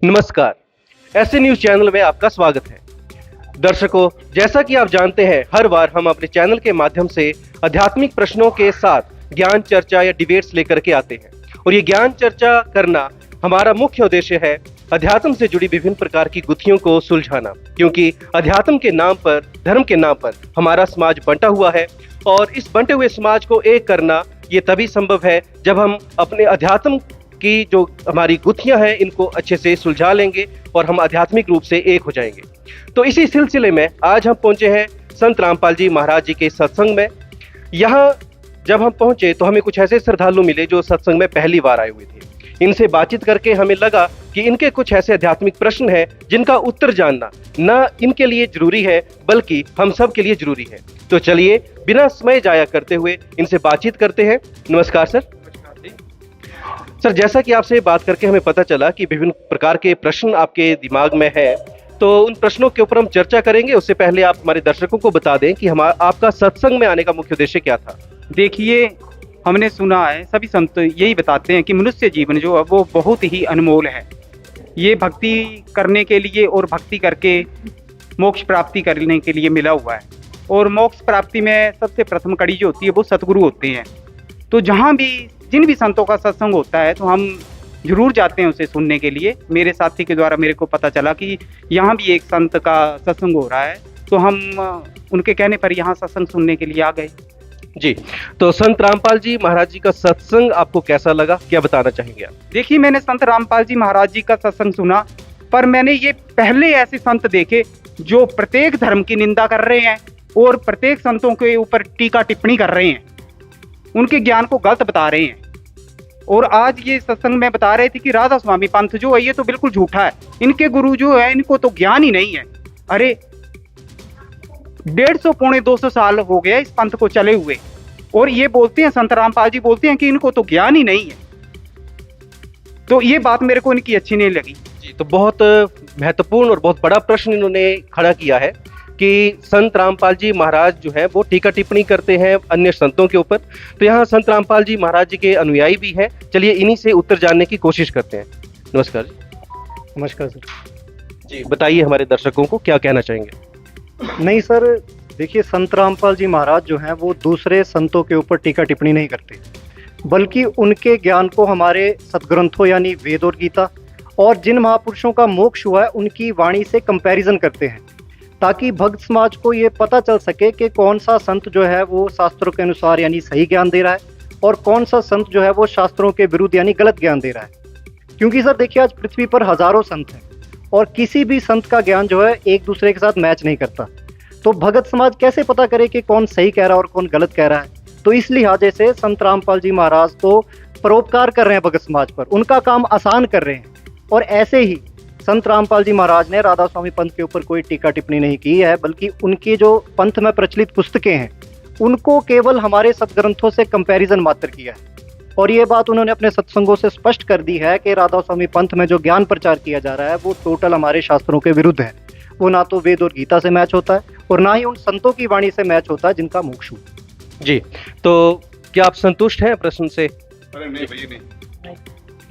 नमस्कार, ऐसे news channel में आपका स्वागत है। दर्शकों, जैसा कि आप जानते हैं, हर बार हम अपने चैनल के माध्यम से आध्यात्मिक प्रश्नों के साथ ज्ञान चर्चा या डिबेट्स लेकर के आते हैं और ये ज्ञान चर्चा करना हमारा मुख्य उद्देश्य है अध्यात्म से जुड़ी विभिन्न प्रकार की गुत्थियों को सुलझाना, क्योंकि अध्यात्म के नाम पर, धर्म के नाम पर हमारा समाज बंटा हुआ है और इस बंटे हुए समाज को एक करना ये तभी संभव है जब हम अपने अध्यात्म की जो हमारी गुत्थियां हैं इनको अच्छे से सुलझा लेंगे और हम आध्यात्मिक रूप से एक हो जाएंगे। तो इसी सिलसिले में आज हम पहुंचे हैं संत रामपाल जी महाराज जी के सत्संग में। यहाँ जब हम पहुंचे तो हमें कुछ ऐसे श्रद्धालु मिले जो सत्संग में पहली बार आए हुए थे। इनसे बातचीत करके हमें लगा कि इनके कुछ ऐसे आध्यात्मिक प्रश्न हैं जिनका उत्तर जानना न इनके लिए जरूरी है बल्कि हम सब के लिए जरूरी है। तो चलिए बिना समय जाया करते हुए इनसे बातचीत करते हैं। नमस्कार सर। सर, जैसा कि आपसे बात करके हमें पता चला कि विभिन्न प्रकार के प्रश्न आपके दिमाग में है, तो उन प्रश्नों के ऊपर हम चर्चा करेंगे। उससे पहले आप हमारे दर्शकों को बता दें कि आपका सत्संग में आने का मुख्य उद्देश्य क्या था। देखिए, हमने सुना है, सभी संत यही बताते हैं कि मनुष्य जीवन जो है वो बहुत ही अनमोल है। ये भक्ति करने के लिए और भक्ति करके मोक्ष प्राप्ति करने के लिए मिला हुआ है। और मोक्ष प्राप्ति में सबसे प्रथम कड़ी जो होती है वो सतगुरु होते हैं। तो जहाँ भी जिन भी संतों का सत्संग होता है तो हम जरूर जाते हैं उसे सुनने के लिए। मेरे साथी के द्वारा मेरे को पता चला कि यहाँ भी एक संत का सत्संग हो रहा है, तो हम उनके कहने पर यहाँ सत्संग सुनने के लिए आ गए। जी, तो संत रामपाल जी महाराज जी का सत्संग आपको कैसा लगा, क्या बताना चाहेंगे आप? देखिए, मैंने संत रामपाल जी महाराज जी का सत्संग सुना, पर मैंने ये पहले ऐसे संत देखे जो प्रत्येक धर्म की निंदा कर रहे हैं और प्रत्येक संतों के ऊपर टीका टिप्पणी कर रहे हैं, उनके ज्ञान को गलत बता रहे हैं। और आज ये सत्संग में बता रहे थे कि राधा स्वामी पंथ जो है ये तो बिल्कुल झूठा है, इनके गुरु जो है इनको तो ज्ञान ही नहीं है। अरे 150 पौने 200 साल हो गया इस पंथ को चले हुए, और ये बोलते हैं, संत रामपाल जी बोलते हैं कि इनको तो ज्ञान ही नहीं है। तो ये बात मेरे को इनकी अच्छी नहीं लगी। जी, तो बहुत महत्वपूर्ण और बहुत बड़ा प्रश्न इन्होंने खड़ा किया है कि संत रामपाल जी महाराज जो है वो टीका टिप्पणी करते हैं अन्य संतों के ऊपर। तो यहाँ संत रामपाल जी महाराज जी के अनुयायी भी हैं। चलिए इन्हीं से उत्तर जानने की कोशिश करते हैं। नमस्कार जी। नमस्कार सर। जी, बताइए हमारे दर्शकों को क्या कहना चाहेंगे। नहीं सर, देखिए, संत रामपाल जी महाराज जो हैं वो दूसरे संतों के ऊपर टीका टिप्पणी नहीं करते, बल्कि उनके ज्ञान को हमारे सदग्रंथों यानी वेद और गीता और जिन महापुरुषों का मोक्ष हुआ है उनकी वाणी से कंपैरिजन करते हैं, ताकि भक्त समाज को ये पता चल सके कि कौन सा संत जो है वो शास्त्रों के अनुसार यानी सही ज्ञान दे रहा है और कौन सा संत जो है वो शास्त्रों के विरुद्ध यानी गलत ज्ञान दे रहा है। क्योंकि सर देखिए, आज पृथ्वी पर हजारों संत हैं और किसी भी संत का ज्ञान जो है एक दूसरे के साथ मैच नहीं करता। तो भगत समाज कैसे पता करे कि कौन सही कह रहा है और कौन गलत कह रहा है। तो इस लिहाजे से संत रामपाल जी महाराज तो परोपकार कर रहे हैं भगत समाज पर, उनका काम आसान कर रहे हैं। और ऐसे ही संत रामपाल जी महाराज ने राधा स्वामी पंथ के ऊपर कोई टीका टिप्पणी नहीं की है, बल्कि उनकी जो पंथ में प्रचलित पुस्तकें हैं उनको केवल हमारे सदग्रंथों से कंपैरिजन मात्र किया है। और ये बात उन्होंने अपने सत्संगों से स्पष्ट कर दी है कि राधा स्वामी पंथ में जो ज्ञान प्रचार किया जा रहा है वो टोटल हमारे शास्त्रों के विरुद्ध है। वो ना तो वेद और गीता से मैच होता है और ना ही उन संतों की वाणी से मैच होता है जिनका मोक्ष हुआ। जी, तो क्या आप संतुष्ट हैं प्रश्न से? अरे नहीं भैया, नहीं,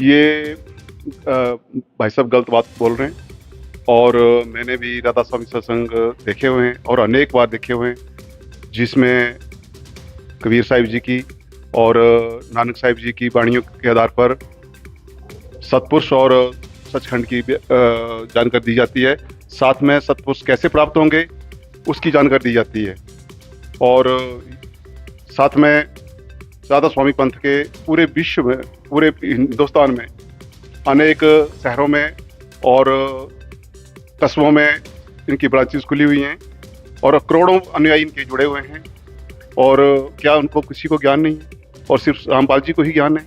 ये भाई साहब गलत बात बोल रहे हैं। और मैंने भी राधा स्वामी सत्संग देखे हुए हैं और अनेक बार देखे हुए हैं, जिसमें कबीर साहिब जी की और नानक साहिब जी की वाणियों के आधार पर सतपुरुष और सचखंड की जानकारी दी जाती है। साथ में सतपुरुष कैसे प्राप्त होंगे उसकी जानकारी दी जाती है। और साथ में राधा स्वामी पंथ के पूरे विश्व में, पूरे हिंदुस्तान में अनेक शहरों में और कस्बों में इनकी ब्रांचेस खुली हुई हैं और करोड़ों अनुयायी इनके जुड़े हुए हैं। और क्या उनको किसी को ज्ञान नहीं है और सिर्फ रामपाल जी को ही ज्ञान है?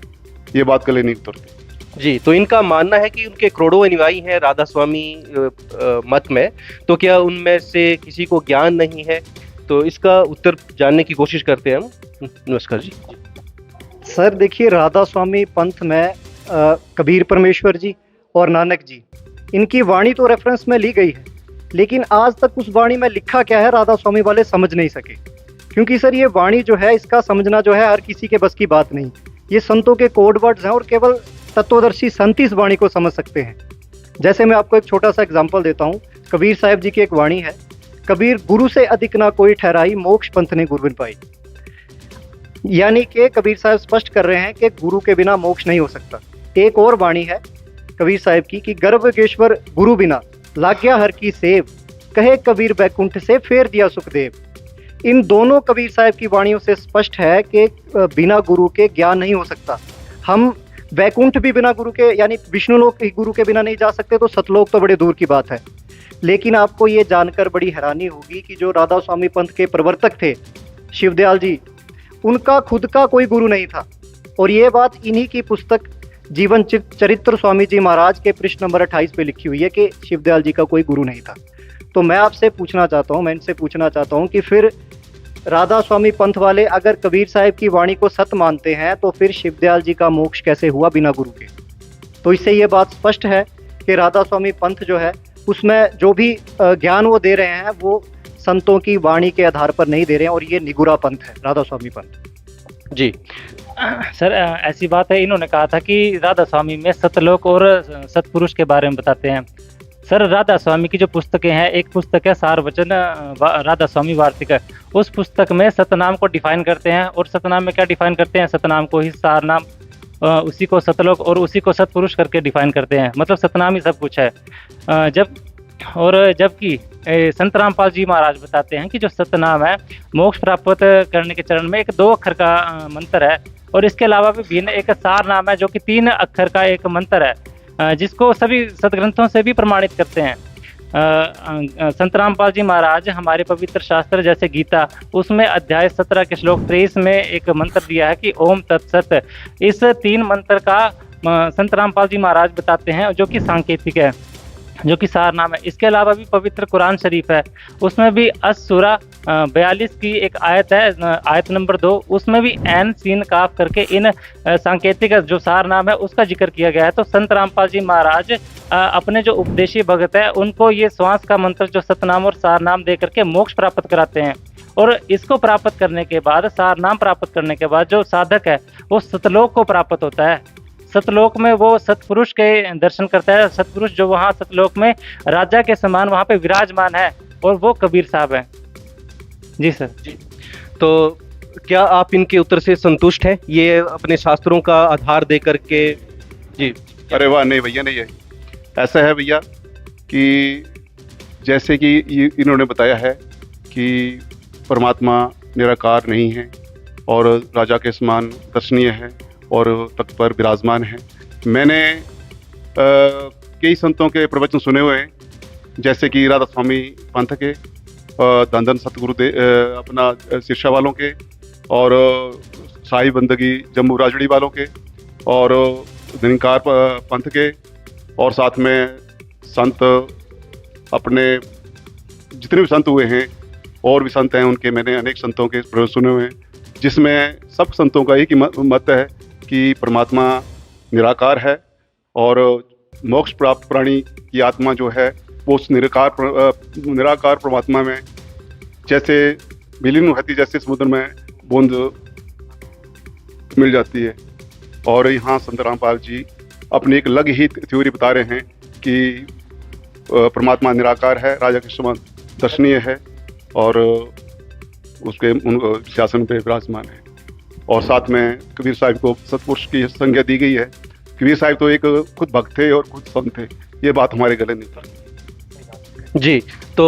ये बात गले नहीं उतरती। जी, तो इनका मानना है कि उनके करोड़ों अनुयायी हैं राधा स्वामी मत में, तो क्या उनमें से किसी को ज्ञान नहीं है? तो इसका उत्तर जानने की कोशिश करते हैं हम। नमस्कार जी। सर देखिए, राधा स्वामी पंथ में कबीर परमेश्वर जी और नानक जी, इनकी वाणी तो रेफरेंस में ली गई है, लेकिन आज तक उस वाणी में लिखा क्या है राधा स्वामी वाले समझ नहीं सके। क्योंकि सर ये वाणी जो है इसका समझना जो है हर किसी के बस की बात नहीं। ये संतों के कोड वर्ड्स हैं और केवल तत्वदर्शी संत इस वाणी को समझ सकते हैं। जैसे मैं आपको एक छोटा सा एग्जाम्पल देता हूँ, कबीर साहब जी की एक वाणी है, कबीर गुरु से अधिक ना कोई ठहराई, मोक्ष पंथ ने गुरबिन पाई। यानी कि कबीर साहब स्पष्ट कर रहे हैं कि गुरु के बिना मोक्ष नहीं हो सकता। एक और वाणी है कबीर साहब की कि गर्भगेश्वर गुरु बिना लाग्या हर की सेव, कहे कबीर बैकुंठ से फेर दिया सुखदेव। इन दोनों कबीर साहब की वाणियों से स्पष्ट है कि बिना गुरु के ज्ञान नहीं हो सकता। हम वैकुंठ भी बिना गुरु के, यानी विष्णु लोक गुरु के बिना नहीं जा सकते, तो सतलोक तो बड़े दूर की बात है। लेकिन आपको ये जानकर बड़ी हैरानी होगी कि जो राधा स्वामी पंथ के प्रवर्तक थे शिवदयाल जी, उनका खुद का कोई गुरु नहीं था। और ये बात इन्हीं की पुस्तक जीवन चरित्र स्वामी जी महाराज के पृष्ठ नंबर 28 पे लिखी हुई है कि शिवदयाल जी का कोई गुरु नहीं था। तो मैं आपसे पूछना चाहता हूँ, मैं इनसे पूछना चाहता हूँ कि फिर राधा स्वामी पंथ वाले अगर कबीर साहब की वाणी को सत्य मानते हैं, तो फिर शिवदयाल जी का मोक्ष कैसे हुआ बिना गुरु के? तो इससे ये बात स्पष्ट है कि राधा स्वामी पंथ जो है उसमें जो भी ज्ञान वो दे रहे हैं वो संतों की वाणी के आधार पर नहीं दे रहे हैं, और ये निगुरा पंथ है राधा स्वामी पंथ। जी सर, ऐसी बात है, इन्होंने कहा था कि राधा स्वामी में सतलोक और सतपुरुष के बारे में बताते हैं। सर, राधा स्वामी की जो पुस्तकें हैं, एक पुस्तक है सारवचन राधा स्वामी वार्तिक, उस पुस्तक में सतनाम को डिफाइन करते हैं। और सतनाम में क्या डिफाइन करते हैं? सतनाम को ही सार नाम, उसी को सतलोक और उसी को सतपुरुष करके डिफाइन करते हैं। मतलब सतनाम ही सब कुछ है। जबकि संत रामपाल जी महाराज बताते हैं कि जो सतनाम है मोक्ष प्राप्त करने के चरण में एक 2 अक्षर का मंत्र है, और इसके अलावा भी भिन्न एक सार नाम है जो कि 3 अक्षर का एक मंत्र है, जिसको सभी सदग्रंथों से भी प्रमाणित करते हैं। संत रामपाल जी महाराज हमारे पवित्र शास्त्र जैसे गीता, उसमें अध्याय 17 के श्लोक 23 में एक मंत्र दिया है कि ओम तत्सत। इस 3 मंत्र का संत रामपाल जी महाराज बताते हैं, जो कि सांकेतिक है, जो कि सार नाम है। इसके अलावा भी पवित्र कुरान शरीफ है, उसमें भी अस-सूरा 42 की एक आयत है, आयत नंबर 2, उसमें भी ऐन सीन काफ करके इन सांकेतिक जो सार नाम है उसका जिक्र किया गया है। तो संत रामपाल जी महाराज अपने जो उपदेशी भगत है उनको ये श्वास का मंत्र जो सतनाम और सार नाम दे करके मोक्ष प्राप्त कराते हैं। और इसको प्राप्त करने के बाद, सार नाम प्राप्त करने के बाद जो साधक है वो सतलोक को प्राप्त होता है। सतलोक में वो सतपुरुष के दर्शन करता है। सतपुरुष जो वहाँ सतलोक में राजा के समान वहाँ पे विराजमान है, और वो कबीर साहब हैं। जी सर। जी, तो क्या आप इनके उत्तर से संतुष्ट हैं, ये अपने शास्त्रों का आधार दे करके? जी। अरे वाह, नहीं भैया, नहीं है। ऐसा है भैया कि जैसे कि इन्होंने बताया है कि परमात्मा निराकार नहीं है और राजा के समान दर्शनीय है और तख्त पर विराजमान है। मैंने कई संतों के प्रवचन सुने हुए हैं, जैसे कि राधा स्वामी पंथ के, धन धन सतगुरु अपना शिक्षा वालों के, और शाही बंदगी जम्मू राजड़ी वालों के, और निरंकार पंथ के, और साथ में संत अपने जितने भी संत हुए हैं और भी संत हैं उनके मैंने अनेक संतों के प्रवचन सुने हुए हैं, जिसमें सब संतों का एक ही मत है कि परमात्मा निराकार है और मोक्ष प्राप्त प्राणी की आत्मा जो है वो उस निराकार परमात्मा में जैसे विलीन होती, जैसे समुद्र में बूंद मिल जाती है। और यहाँ संत रामपाल जी अपनी एक अलग ही थ्योरी बता रहे हैं कि परमात्मा निराकार है, राजा के समान दर्शनीय है और उसके शासन पे विराजमान है। और साथ में कबीर साहब को सतपुरुष की संज्ञा दी गई है। कबीर साहब तो एक खुद भक्त थे और खुद संत थे, ये बात हमारे गले नहीं था। जी, तो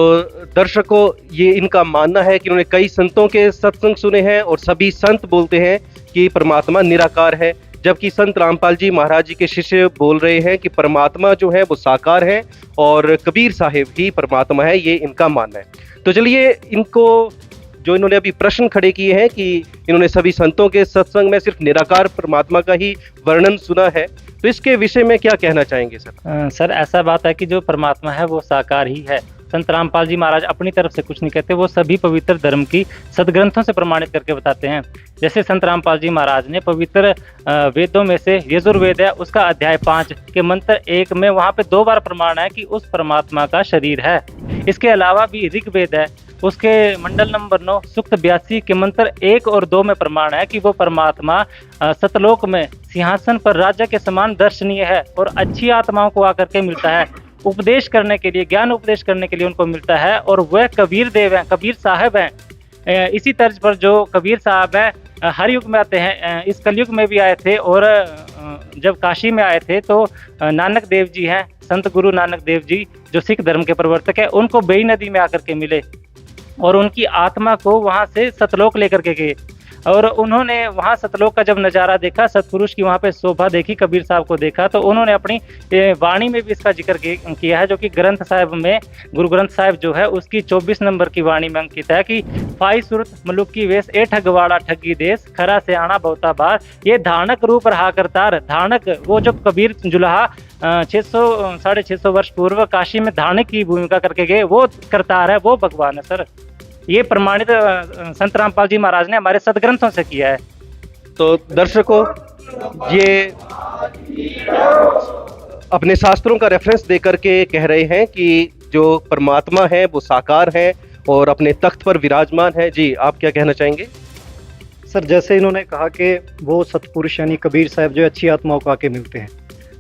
दर्शकों, ये इनका मानना है कि उन्होंने कई संतों के सत्संग सुने हैं और सभी संत बोलते हैं कि परमात्मा निराकार है, जबकि संत रामपाल जी महाराज जी के शिष्य बोल रहे हैं कि परमात्मा जो है वो साकार है और कबीर साहिब ही परमात्मा है, ये इनका मानना है। तो चलिए, इनको जो इन्होंने अभी प्रश्न खड़े किए हैं कि इन्होंने सभी संतों के सत्संग में सिर्फ निराकार परमात्मा का ही वर्णन सुना है, तो इसके विषय में क्या कहना चाहेंगे सर? सर, ऐसा बात है कि जो परमात्मा है वो साकार ही है। संत रामपाल जी महाराज अपनी तरफ से कुछ नहीं कहते, वो सभी पवित्र धर्म की सदग्रंथों से प्रमाणित करके बताते हैं। जैसे संत रामपाल जी महाराज ने पवित्र वेदों में से यजुर्वेद है उसका अध्याय 5 के मंत्र 1 में वहाँ पे 2 बार प्रमाण है कि उस परमात्मा का शरीर है। इसके अलावा भी ऋग्वेद है उसके मंडल नंबर 9 सूक्त 82 के मंत्र 1 और 2 में प्रमाण है कि वो परमात्मा सतलोक में सिंहासन पर राजा के समान दर्शनीय है और अच्छी आत्माओं को आकर के मिलता है। उपदेश करने के लिए, ज्ञान उपदेश करने के लिए उनको मिलता है, और वह कबीर देव हैं, कबीर साहब हैं। इसी तर्ज पर जो कबीर साहब हैं हर युग में आते हैं, इस कलयुग में भी आए थे, और जब काशी में आए थे तो नानक देव जी हैं, संत गुरु नानक देव जी जो सिख धर्म के प्रवर्तक हैं, उनको बेई नदी में आकर के मिले और उनकी आत्मा को वहाँ से सतलोक लेकर के गए। और उन्होंने वहाँ सतलोक का जब नज़ारा देखा, सतपुरुष की वहाँ पे शोभा देखी, कबीर साहब को देखा, तो उन्होंने अपनी वाणी में भी इसका जिक्र किया है, जो कि ग्रंथ साहिब में, गुरु ग्रंथ साहिब जो है उसकी 24 नंबर की वाणी में अंकित है कि फाई सूरत मलुक की वेश ए ठगवाड़ा ठगी देश खरा से आना बहुता बार, ये धानक रूप रहा करतार। धानक वो जो कबीर जुलाहा 600-650 वर्ष पूर्व काशी में धानक की भूमिका करके गए, वो करतार है, वो भगवान है सर। ये प्रमाणित संत रामपाल जी महाराज ने हमारे सदग्रंथों से किया है। तो दर्शकों, ये अपने शास्त्रों का रेफरेंस देकर के कह रहे हैं कि जो परमात्मा है वो साकार है और अपने तख्त पर विराजमान है। जी, आप क्या कहना चाहेंगे? सर, जैसे इन्होंने कहा कि वो सतपुरुष यानी कबीर साहब जो अच्छी आत्माओं को आके मिलते हैं,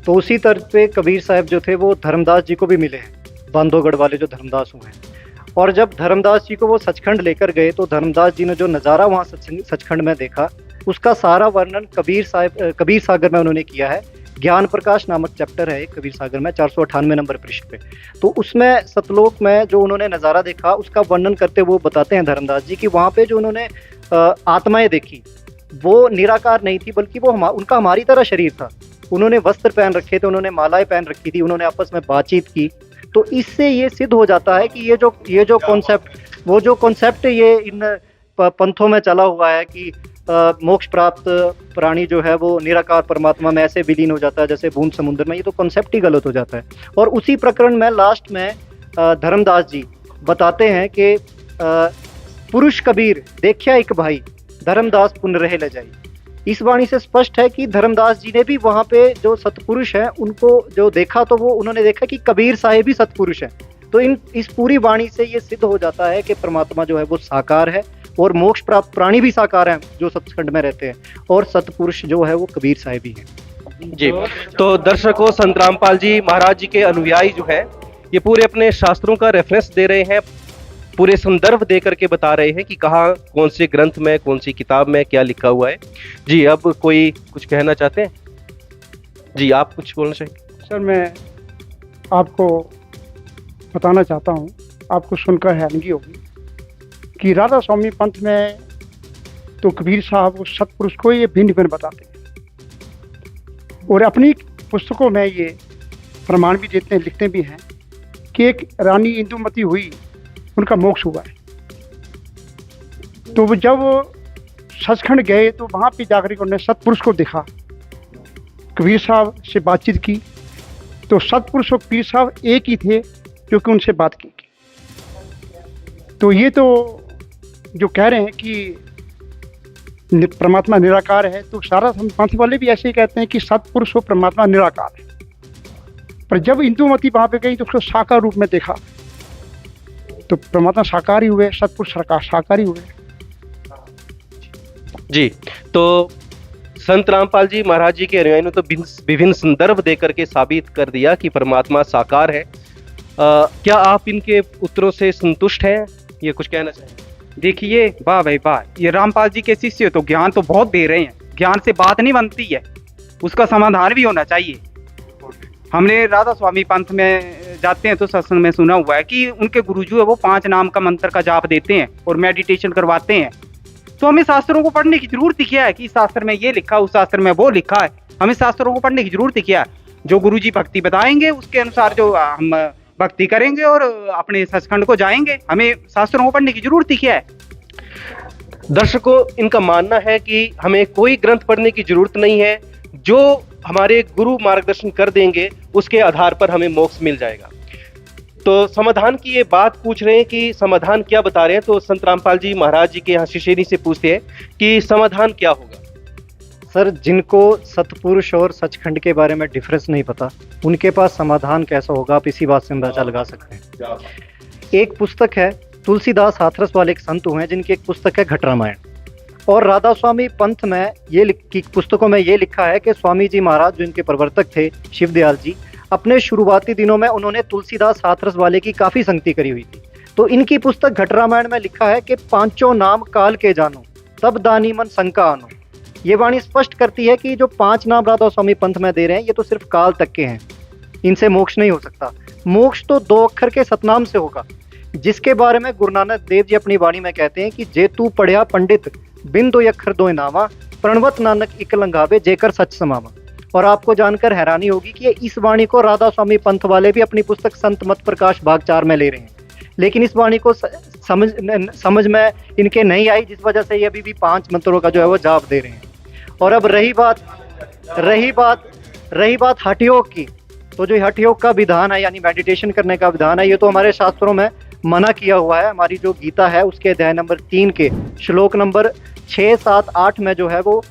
तो उसी तर्ज पे कबीर साहब जो थे वो धर्मदास जी को भी मिले हैं, बांधवगढ़ वाले जो धर्मदास हुए हैं। और जब धर्मदास जी को वो सचखंड लेकर गए तो धर्मदास जी ने जो नज़ारा वहाँ सचखंड में देखा, उसका सारा वर्णन कबीर सागर में उन्होंने किया है। ज्ञान प्रकाश नामक चैप्टर है कबीर सागर में, 498 नंबर पृष्ठ पे। तो उसमें सतलोक में जो उन्होंने नज़ारा देखा उसका वर्णन करते वो बताते हैं धर्मदास जी कि वहाँ पे जो उन्होंने आत्माएं देखी वो निराकार नहीं थी, बल्कि वो उनका हमारी तरह शरीर था। उन्होंने वस्त्र पहन रखे थे, उन्होंने मालाएं पहन रखी थी, उन्होंने आपस में बातचीत की। तो इससे ये सिद्ध हो जाता है कि ये जो कॉन्सेप्ट ये इन पंथों में चला हुआ है कि मोक्ष प्राप्त प्राणी जो है वो निराकार परमात्मा में ऐसे विलीन हो जाता है जैसे बूंद समुद्र में, ये तो कॉन्सेप्ट ही गलत हो जाता है। और उसी प्रकरण में लास्ट में धर्मदास जी बताते हैं कि पुरुष कबीर देखिया एक भाई, धर्मदास पुन रहे ले जाई। इस वाणी से स्पष्ट है कि धर्मदास जी ने भी वहाँ पे जो सतपुरुष हैं उनको जो देखा, तो वो उन्होंने देखा कि कबीर साहिब भी सतपुरुष हैं। तो इस पूरी वाणी से ये सिद्ध हो जाता है कि परमात्मा जो है वो साकार है और मोक्ष प्राप्त प्राणी भी साकार हैं जो सतखंड में रहते हैं, और सतपुरुष जो है वो कबीर साहिब ही हैं। जी, तो दर्शकों, संत रामपाल जी महाराज जी के अनुयायी जो है ये पूरे अपने शास्त्रों का रेफरेंस दे रहे हैं, पूरे संदर्भ दे करके बता रहे हैं कि कहाँ, कौन से ग्रंथ में, कौन सी किताब में क्या लिखा हुआ है। जी, अब कोई कुछ कहना चाहते हैं? जी, आप कुछ बोलना चाहिए? सर, मैं आपको बताना चाहता हूँ, आपको सुनकर हैरानगी होगी कि राधा स्वामी पंथ में तो कबीर साहब उस सतपुरुष को ये भिन्न भिन्न बताते हैं, और अपनी पुस्तकों में ये प्रमाण भी देते हैं, लिखते भी हैं कि एक रानी इंदुमती हुई, उनका मोक्ष हुआ है। तो वो जब सचखंड गए तो वहाँ पे जाकर उन्होंने सतपुरुष को देखा, कबीर साहब से बातचीत की, तो सतपुरुष और कबीर साहब एक ही थे क्योंकि उनसे बात की। तो ये तो जो कह रहे हैं कि परमात्मा निराकार है, तो सारा पंथ वाले भी ऐसे ही कहते हैं कि सतपुरुष और परमात्मा निराकार है। पर जब इंदुमती वहाँ पे गई तो उसको साकार रूप में देखा, तो परमात्मा साकार ही हुए, सतपुरुष साकार ही हुए। जी, तो संत रामपाल जी महाराज जी के अनुयायियों ने तो विभिन्न संदर्भ देकर के साबित कर दिया कि परमात्मा साकार है। क्या आप इनके उत्तरों से संतुष्ट हैं? ये कुछ कहना चाहिए? देखिए, वाह भाई वाह, ये रामपाल जी के शिष्य तो ज्ञान तो बहुत दे रहे हैं, ज्ञान से बात नहीं बनती है, उसका समाधान भी होना चाहिए। हमने राधा स्वामी पंथ में जाते हैं तो सत्संग में सुना हुआ है कि उनके गुरुजी है वो 5 नाम का मंत्र का जाप देते हैं और मेडिटेशन करवाते हैं। तो हमें शास्त्रों को पढ़ने की जरूरत क्या है कि इस शास्त्र में ये लिखा, उस शास्त्र में वो लिखा है? हमें शास्त्रों को पढ़ने की जरूरत क्या है? जो गुरुजी भक्ति बताएंगे उसके अनुसार जो हम भक्ति करेंगे और अपने सचखंड को जाएंगे। हमें शास्त्रों को पढ़ने की जरूरत क्या है? दर्शकों, इनका मानना है कि हमें कोई ग्रंथ पढ़ने की जरूरत नहीं है, जो हमारे गुरु मार्गदर्शन कर देंगे उसके आधार पर हमें मोक्ष मिल जाएगा। तो समाधान की ये बात पूछ रहे हैं कि समाधान क्या बता रहे हैं, तो संत रामपाल जी महाराज जी के यहाँ शिष्यनी से पूछते हैं कि समाधान क्या होगा। सर, जिनको सतपुरुष और सचखंड के बारे में डिफरेंस नहीं पता, उनके पास समाधान कैसा होगा, आप इसी बात से अंदाजा लगा सकते हैं। एक पुस्तक है, तुलसीदास हाथरस वाले एक संत हुए हैं जिनकी एक पुस्तक है घट रामायण, और राधा स्वामी पंथ में पुस्तकों में ये लिखा है कि स्वामी जी महाराज जो इनके प्रवर्तक थे शिवदयाल जी, अपने शुरुआती दिनों में उन्होंने तुलसीदास हाथरस वाले की काफ़ी संगति करी हुई थी। तो इनकी पुस्तक घट रामायण में लिखा है कि पांचों नाम काल के जानो, तब दानी मन शंका आनो। ये वाणी स्पष्ट करती है कि जो 5 नाम राधा स्वामी पंथ में दे रहे हैं ये तो सिर्फ काल तक के हैं, इनसे मोक्ष नहीं हो सकता। मोक्ष तो 2 अक्षर के सतनाम से होगा, जिसके बारे में गुरु नानक देव जी अपनी वाणी में कहते हैं कि जे तू पढ़िया पंडित बिन 2 अक्षर 2 नामा, प्रणवत नानक इक लंघावे जेकर सच समावा। और आपको जानकर हैरानी होगी कि इस वाणी को राधा स्वामी पंथ वाले भी अपनी पुस्तक संत मत प्रकाश भाग 4 में ले रहे हैं, लेकिन इस वाणी को समझ में इनके नहीं आई, जिस वजह से ये अभी भी 5 मंत्रों का जो है वो जाप दे रहे हैं। और अब रही बात हठयोग की, तो जो हठयोग का विधान है यानी मेडिटेशन करने का विधान है, ये तो हमारे शास्त्रों में मना किया हुआ है। हमारी जो गीता है उसके अध्याय नंबर 3 के श्लोक नंबर 6, 7, 8 में जो है वो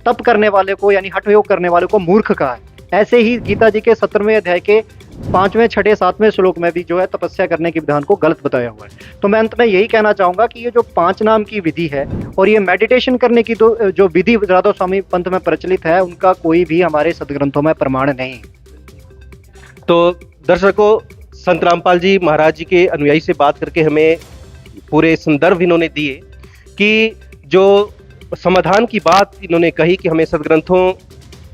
तप करने वाले को यानी हठयोग करने वाले को मूर्ख कहा है। ऐसे ही गीता जी के 17वें अध्याय के 5वें, 6ठे, 7वें श्लोक में भी जो है तपस्या करने के विधान को गलत बताया हुआ है। तो मैं अंत में यही कहना चाहूँगा कि ये जो 5 नाम की विधि है और ये मेडिटेशन करने की जो विधि राधा स्वामी पंथ में प्रचलित है, उनका कोई भी हमारे सदग्रंथों में प्रमाण नहीं है। तो दर्शकों, संत रामपाल जी महाराज जी के अनुयायी से बात करके हमें पूरे संदर्भ इन्होंने दिए कि जो समाधान की बात इन्होंने कही कि हमें सदग्रंथों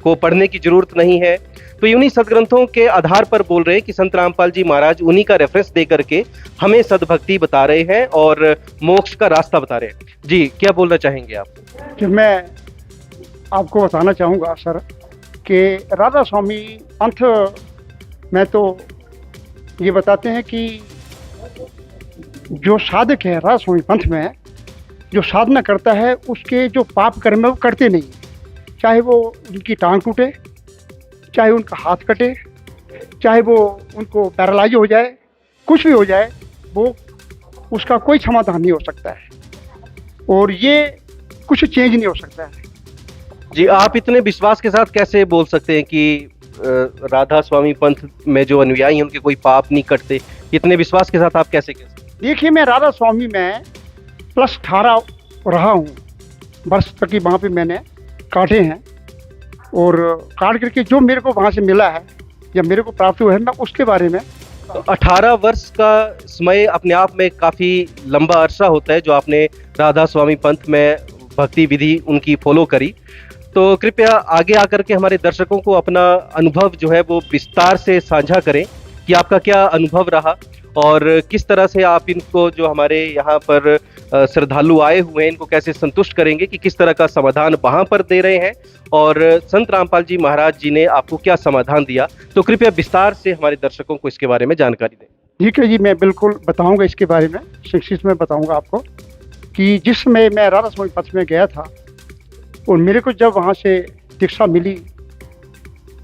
को पढ़ने की जरूरत नहीं है, तो ये उन्हीं सदग्रंथों के आधार पर बोल रहे हैं कि संत रामपाल जी महाराज उन्हीं का रेफरेंस दे करके हमें सदभक्ति बता रहे हैं और मोक्ष का रास्ता बता रहे हैं। जी, क्या बोलना चाहेंगे आप? कि मैं आपको बताना चाहूँगा सर कि राधा स्वामी पंथ में तो ये बताते हैं कि जो साधक है राधा स्वामी पंथ में जो साधना करता है उसके जो पाप कर्म है वो करते नहीं, चाहे वो उनकी टांग टूटे, चाहे उनका हाथ कटे, चाहे वो उनको पैरालाइज हो जाए, कुछ भी हो जाए, वो उसका कोई समाधान नहीं हो सकता है और ये कुछ चेंज नहीं हो सकता है। जी, आप इतने विश्वास के साथ कैसे बोल सकते हैं कि राधा स्वामी पंथ में जो अनुयायी हैं उनके कोई पाप नहीं कटते? इतने विश्वास के साथ आप कैसे कह सकते हैं? देखिए, मैं राधा स्वामी में +18 रहा हूँ, वर्ष तक की वहाँ पे मैंने काटे हैं और काट करके जो मेरे को वहाँ से मिला है या मेरे को प्राप्त हुआ है मैं उसके बारे में। तो 18 वर्ष का समय अपने आप में काफ़ी लंबा अरसा होता है जो आपने राधा स्वामी पंथ में भक्ति विधि उनकी फॉलो करी। तो कृपया आगे आकर के हमारे दर्शकों को अपना अनुभव जो है वो विस्तार से साझा करें कि आपका क्या अनुभव रहा और किस तरह से आप इनको जो हमारे यहाँ पर श्रद्धालु आए हुए हैं इनको कैसे संतुष्ट करेंगे कि किस तरह का समाधान वहाँ पर दे रहे हैं और संत रामपाल जी महाराज जी ने आपको क्या समाधान दिया। तो कृपया विस्तार से हमारे दर्शकों को इसके बारे में जानकारी दें। ठीक है जी, मैं बिल्कुल बताऊंगा इसके बारे में, संक्षिप्त में बताऊंगा आपको कि जिस समय मैं राधा स्वामी पंथ में गया था और मेरे को जब वहाँ से दीक्षा मिली,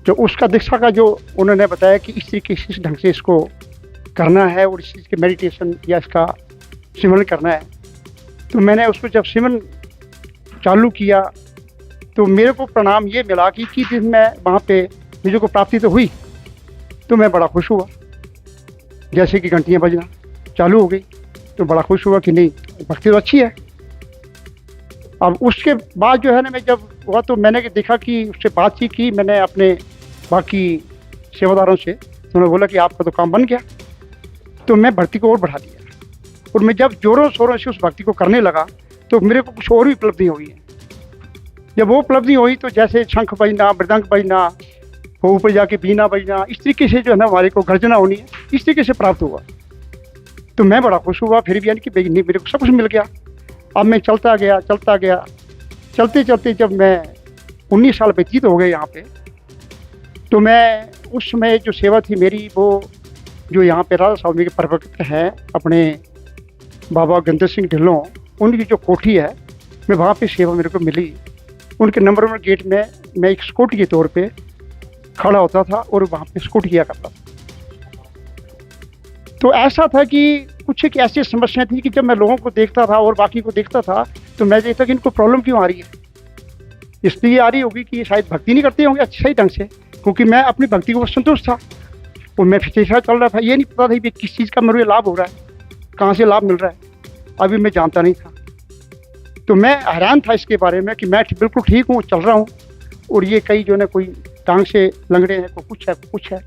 जो उसका दीक्षा का जो उन्होंने बताया कि इस तरीके से इस ढंग से इसको करना है और इस चीज़ के मेडिटेशन या इसका सिमरन करना है, तो मैंने उसको जब सिमरन चालू किया तो मेरे को परिणाम ये मिला कि दिन मैं वहाँ पे मुझे को प्राप्ति तो हुई, तो मैं बड़ा खुश हुआ। जैसे कि घंटियाँ बजना चालू हो गई तो बड़ा खुश हुआ कि नहीं, भक्ति तो अच्छी है। अब उसके बाद जो है ना, मैं जब हुआ तो मैंने देखा कि उससे बातचीत की मैंने अपने बाकी सेवादारों से, तो उन्होंने बोला कि आपका तो काम बन गया, तो मैं भक्ति को और बढ़ा दिया और मैं जब जोरों शोरों से उस भक्ति को करने लगा तो मेरे को कुछ और भी उपलब्धि हुई है। जब वो उपलब्धि हुई तो जैसे शंख बजना, मृदंग बजना, वो ऊपर जाके बीना बजना, इस तरीके से जो है ना हमारे को गर्जना होनी है, इस तरीके से प्राप्त हुआ। तो मैं बड़ा खुश हुआ फिर भी, यानी कि नहीं, मेरे को सब कुछ मिल गया। अब मैं चलता गया, चलते चलते जब मैं 19 साल व्यतीत हो गए यहाँ पे, तो मैं उस समय जो सेवा थी मेरी, वो जो यहाँ पे राधा स्वामी के प्रवक्ता हैं अपने बाबा गंदर सिंह ढिल्लों, उनकी जो कोठी है, मैं वहाँ पे सेवा मेरे को मिली। उनके नंबर गेट में मैं एक सिक्योरिटी के तौर पे खड़ा होता था और वहाँ पे सिक्योरिटी किया करता था। तो ऐसा था कि कुछ एक ऐसी समस्या थी कि जब मैं लोगों को देखता था और बाकी को देखता था तो मैं देखता कि इनको प्रॉब्लम क्यों आ रही है। इसलिए आ रही होगी कि ये शायद भक्ति नहीं करते होंगे अच्छे सही ढंग से, क्योंकि मैं अपनी भक्ति को संतुष्ट था और मैं पीछे चल रहा था। ये नहीं पता था कि किस चीज़ का मेरे लाभ हो रहा है, कहाँ से लाभ मिल रहा है, अभी मैं जानता नहीं था। तो मैं हैरान था इसके बारे में कि मैं बिल्कुल ठीक हूँ, चल रहा हूँ, और ये कई जो है कोई टांग से लंगड़े हैं, कोई कुछ है।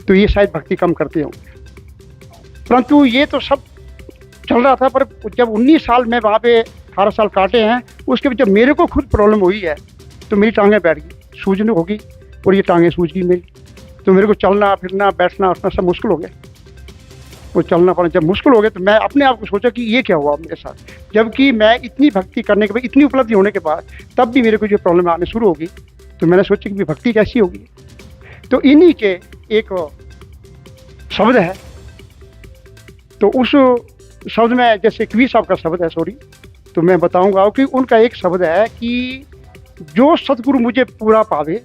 तो ये शायद भक्ति कम करते होंगे। परंतु ये तो सब चल रहा था, पर जब 19 साल में वहाँ पे 18 साल काटे हैं, उसके बाद जब मेरे को खुद प्रॉब्लम हुई है तो मेरी टांगें बैठ गई, सूजने होगी, और ये टांगें सूज गई मेरी। तो मेरे को चलना फिरना बैठना उठना सब मुश्किल हो गया। वो चलना पड़ा जब मुश्किल हो गया तो मैं अपने आप को सोचा कि ये क्या हुआ मेरे साथ, जबकि मैं इतनी भक्ति करने के बाद, इतनी उपलब्धि होने के बाद, तब भी मेरे को जो प्रॉब्लम आने शुरू होगी। तो मैंने सोचा कि भक्ति कैसी होगी। तो इन्हीं के एक शब्द है, तो उस शब्द में जैसे कबीर साहब का शब्द है, सॉरी, तो मैं बताऊंगा कि उनका एक शब्द है कि जो सतगुरु मुझे पूरा पावे,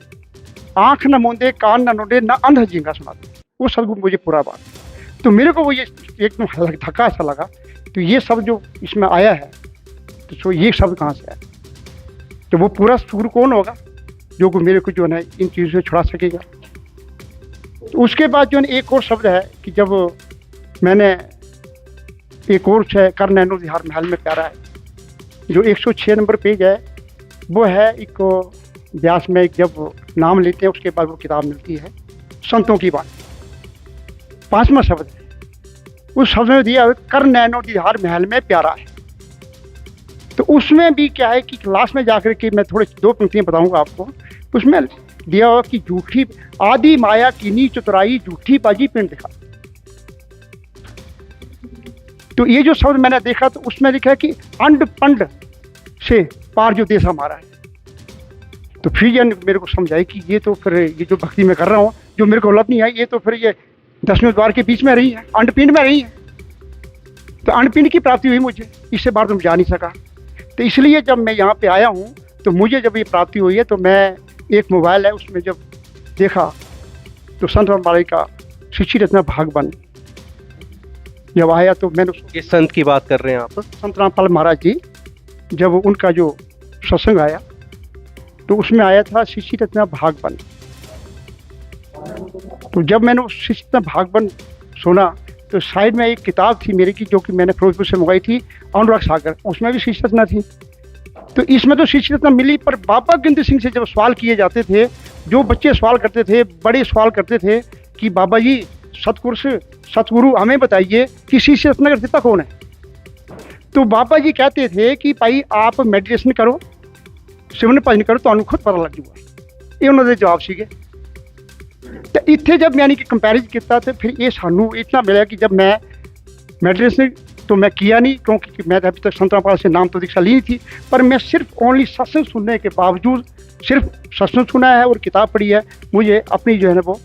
आंख न मूंदे कान न नोंदे न अंध झींगा सुनाते, वो सतगुरु मुझे पूरा पावे। तो मेरे को वो ये एकदम धक्का ऐसा लगा, तो ये शब्द जो इसमें आया है, तो सो ये शब्द कहाँ से आया, तो वो पूरा सतगुरु कौन होगा जो को मेरे को जो है इन चीज़ों से छुड़ा सकेगा। तो उसके बाद जो है एक और शब्द है कि जब मैंने एक और है कर नैनो दिहार महल में प्यारा है, जो 106 नंबर पेज है, वो है एक व्यास में जब नाम लेते हैं उसके बाद वो किताब मिलती है, संतों की बात, 5वां शब्द है। उस शब्द में दिया कर नैनो दिहार महल में प्यारा है। तो उसमें भी क्या है कि क्लास में जाकर के मैं थोड़े 2 पंक्तियाँ बताऊंगा आपको। उसमें दिया हुआ कि झूठी आदि माया कीनी चतुराई झूठी बाजी पिंड दिखा। तो ये जो शब्द मैंने देखा तो उसमें लिखा है कि अंड पंड से पार जो देश हमारा है। तो फिर ये मेरे को समझाई कि ये तो फिर ये जो भक्ति में कर रहा हूँ, जो मेरे को उपलब्धि नहीं आई, ये तो फिर ये 10वें द्वार के बीच में रही है, अंडपिंड में रही है। तो अंडपिंड की प्राप्ति हुई मुझे, इससे बाहर तो मैं जा नहीं सका। तो इसलिए जब मैं यहाँ पे आया हूँ तो मुझे जब ये प्राप्ति हुई है, तो मैं एक मोबाइल है उसमें जब देखा तो संत रामपाल का शिक्षी रचना भाग बन जब आया, तो मैंने किस संत की बात कर रहे हैं आप? संत रामपाल महाराज जी, जब उनका जो सत्संग आया तो उसमें आया था शिक्षी रचना भाग बन। तो जब मैंने उस शिक्षी रचना भाग बन सुना तो साइड में एक किताब थी मेरी की, जो कि मैंने फिरोजपुर से मंगाई थी, अनुराग सागर, उसमें भी शिक्षी रचना थी। तो इसमें तो शिक्षी रचना मिली, पर बाबा गिंदर सिंह से जब सवाल किए जाते थे, जो बच्चे सवाल करते थे, बड़े सवाल करते थे कि बाबा जी सतगुरु हमें बताइए कि शिष्य रत्न का देता कौन है। तो बाबा जी कहते थे कि भाई आप मेडिटेशन करो, सिमरन भजन करो, तो खुद पता लग जाऊगा। ये उन्होंने जवाब सीगे। तो इतने जब मैंने कि कंपैरिजन किया तो फिर ये सानू इतना मिला कि जब मैं मेडिटेशन तो मैं किया नहीं, क्योंकि मैं अभी तक संत रामपाल से नाम तो दीक्षा ली थी, पर मैं सिर्फ ओनली सत्संग सुनने के बावजूद सिर्फ सत्संग सुना है और किताब पढ़ी है, मुझे अपनी जो है ना वो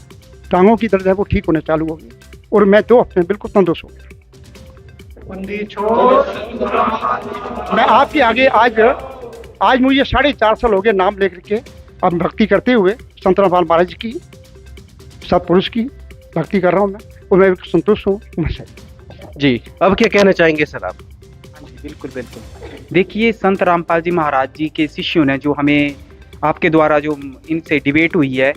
टांगों की दर्द है वो ठीक होने चालू हो गई और मैं 2 हफ्ते में बिल्कुल तंदुरुस्त हो गया। मैं आपके आगे आज मुझे 4.5 साल हो गए नाम लेकर के अब भक्ति करते हुए संत रामपाल महाराज की, सतपुरुष की भक्ति कर रहा हूँ मैं, और मैं संतुष्ट हूँ। जी, अब क्या कहना चाहेंगे सर आप? हाँ जी, बिल्कुल बिल्कुल। देखिए, संत रामपाल जी महाराज जी के शिष्यों ने जो हमें आपके द्वारा जो इनसे डिबेट हुई है,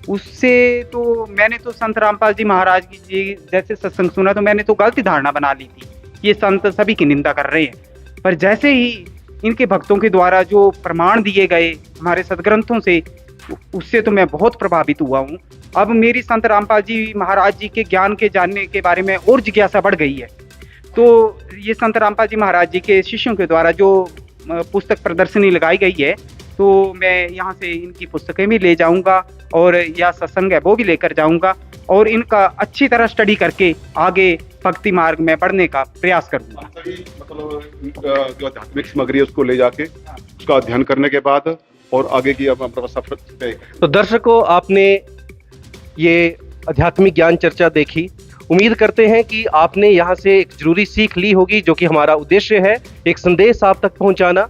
उससे तो मैंने तो संत रामपाल जी महाराज जी जैसे सत्संग सुना तो मैंने तो गलती धारणा बना ली थी, ये संत सभी की निंदा कर रहे हैं। पर जैसे ही इनके भक्तों के द्वारा जो प्रमाण दिए गए हमारे सदग्रंथों से, उससे तो मैं बहुत प्रभावित हुआ हूँ। अब मेरी संत रामपाल जी महाराज जी के ज्ञान के जानने के बारे में और जिज्ञासा बढ़ गई है। तो ये संत रामपाल जी महाराज जी के शिष्यों के द्वारा जो पुस्तक प्रदर्शनी लगाई गई है, तो मैं यहाँ से इनकी पुस्तकें भी ले जाऊँगा और यह सत्संग है वो भी लेकर जाऊँगा और इनका अच्छी तरह स्टडी करके आगे भक्ति मार्ग में बढ़ने का प्रयास करूँगा। मतलब जो आध्यात्मिक सामग्री है उसको ले जाके उसका अध्ययन करने के बाद और आगे की अब सफर। तो दर्शकों, आपने ये आध्यात्मिक ज्ञान चर्चा देखी। उम्मीद करते हैं कि आपने यहाँ से एक जरूरी सीख ली होगी, जो कि हमारा उद्देश्य है, एक संदेश आप तक पहुँचाना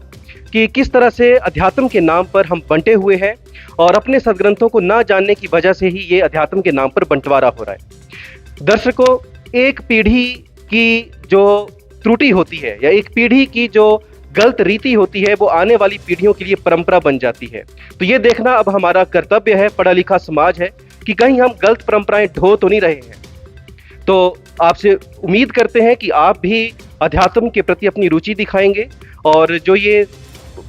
कि किस तरह से अध्यात्म के नाम पर हम बंटे हुए हैं और अपने सदग्रंथों को ना जानने की वजह से ही ये अध्यात्म के नाम पर बंटवारा हो रहा है। दर्शकों, एक पीढ़ी की जो त्रुटि होती है या एक पीढ़ी की जो गलत रीति होती है, वो आने वाली पीढ़ियों के लिए परंपरा बन जाती है। तो ये देखना अब हमारा कर्तव्य है, पढ़ा लिखा समाज है, कि कहीं हम गलत परंपराएं ढो तो नहीं रहे हैं। तो आपसे उम्मीद करते हैं कि आप भी अध्यात्म के प्रति अपनी रुचि दिखाएंगे और जो ये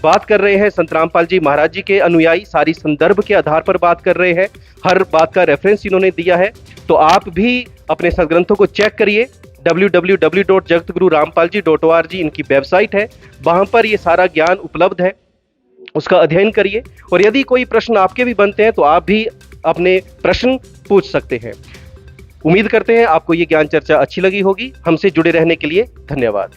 बात कर रहे हैं संत रामपाल जी महाराज जी के अनुयायी सारी संदर्भ के आधार पर बात कर रहे हैं, हर बात का रेफरेंस इन्होंने दिया है। तो आप भी अपने सदग्रंथों को चेक करिए। www.jagatgururampalji.org इनकी वेबसाइट है, वहां पर ये सारा ज्ञान उपलब्ध है, उसका अध्ययन करिए। और यदि कोई प्रश्न आपके भी बनते हैं तो आप भी अपने प्रश्न पूछ सकते हैं। उम्मीद करते हैं आपको ये ज्ञान चर्चा अच्छी लगी होगी। हमसे जुड़े रहने के लिए धन्यवाद।